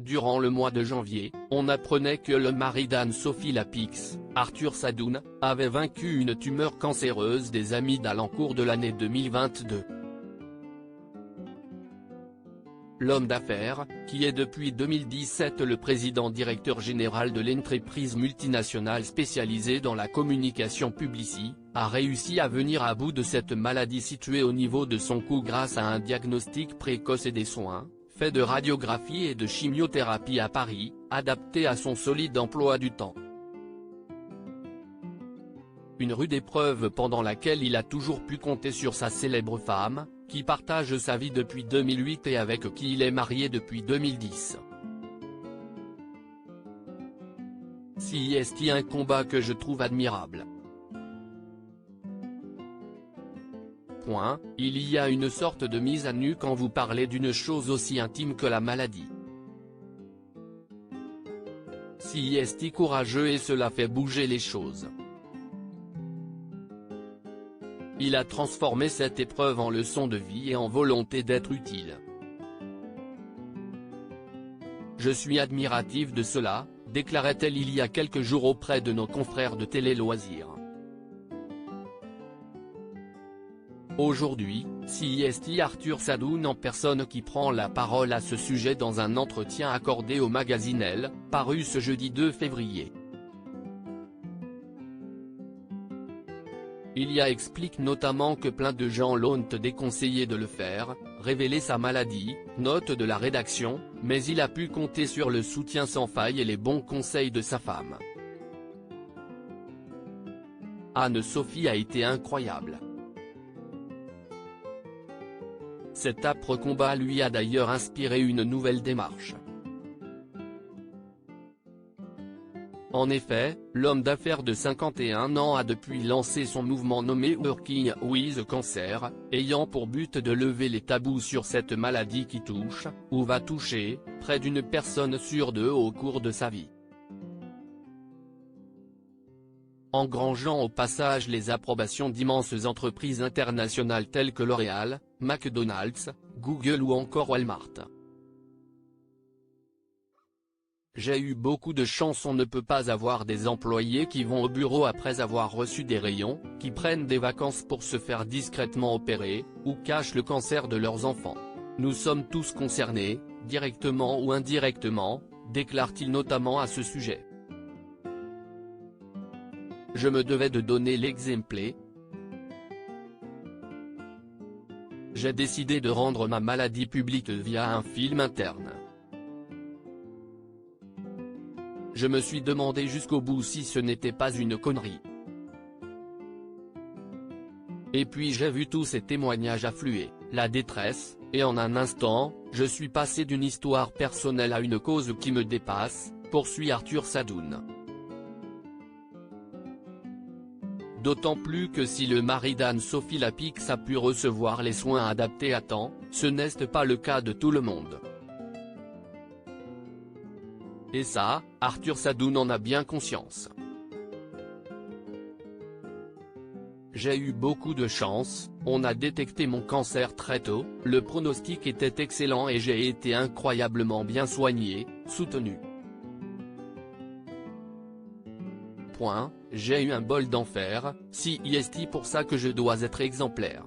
Durant le mois de janvier, on apprenait que le mari d'Anne-Sophie Lapix, Arthur Sadoun, avait vaincu une tumeur cancéreuse des amygdales en cours de l'année 2022. L'homme d'affaires, qui est depuis 2017 le président-directeur général de l'entreprise multinationale spécialisée dans la communication Publicis, a réussi à venir à bout de cette maladie située au niveau de son cou grâce à un diagnostic précoce et des soins, faits de radiographie et de chimiothérapie à Paris, adaptés à son solide emploi du temps. Une rude épreuve pendant laquelle il a toujours pu compter sur sa célèbre femme, qui partage sa vie depuis 2008 et avec qui il est marié depuis 2010. C'est un combat que je trouve admirable. Il y a une sorte de mise à nu quand vous parlez d'une chose aussi intime que la maladie. C'est courageux et cela fait bouger les choses. Il a transformé cette épreuve en leçon de vie et en volonté d'être utile. Je suis admiratif de cela, déclarait-elle il y a quelques jours auprès de nos confrères de Télé Loisirs. Aujourd'hui, c'est Arthur Sadoun en personne qui prend la parole à ce sujet dans un entretien accordé au magazine Elle, paru ce jeudi 2 février. Il explique notamment que plein de gens l'ont déconseillé de le faire, révéler sa maladie, note de la rédaction, mais il a pu compter sur le soutien sans faille et les bons conseils de sa femme. Anne-Sophie a été incroyable. Cet âpre combat lui a d'ailleurs inspiré une nouvelle démarche. En effet, l'homme d'affaires de 51 ans a depuis lancé son mouvement nommé Working with Cancer, ayant pour but de lever les tabous sur cette maladie qui touche, ou va toucher, près d'une personne sur deux au cours de sa vie. Engrangeant au passage les approbations d'immenses entreprises internationales telles que L'Oréal, McDonald's, Google ou encore Walmart. J'ai eu beaucoup de chance. On ne peut pas avoir des employés qui vont au bureau après avoir reçu des rayons, qui prennent des vacances pour se faire discrètement opérer, ou cachent le cancer de leurs enfants. Nous sommes tous concernés, directement ou indirectement, déclare-t-il notamment à ce sujet. Je me devais de donner l'exemple. J'ai décidé de rendre ma maladie publique via un film interne. Je me suis demandé jusqu'au bout si ce n'était pas une connerie. Et puis j'ai vu tous ces témoignages affluer, la détresse, et en un instant, je suis passé d'une histoire personnelle à une cause qui me dépasse, poursuit Arthur Sadoun. D'autant plus que si le mari d'Anne-Sophie Lapix a pu recevoir les soins adaptés à temps, ce n'est pas le cas de tout le monde. Et ça, Arthur Sadoun en a bien conscience. J'ai eu beaucoup de chance, on a détecté mon cancer très tôt, le pronostic était excellent et j'ai été incroyablement bien soigné, soutenu. J'ai eu un bol d'enfer, c'est pour ça que je dois être exemplaire.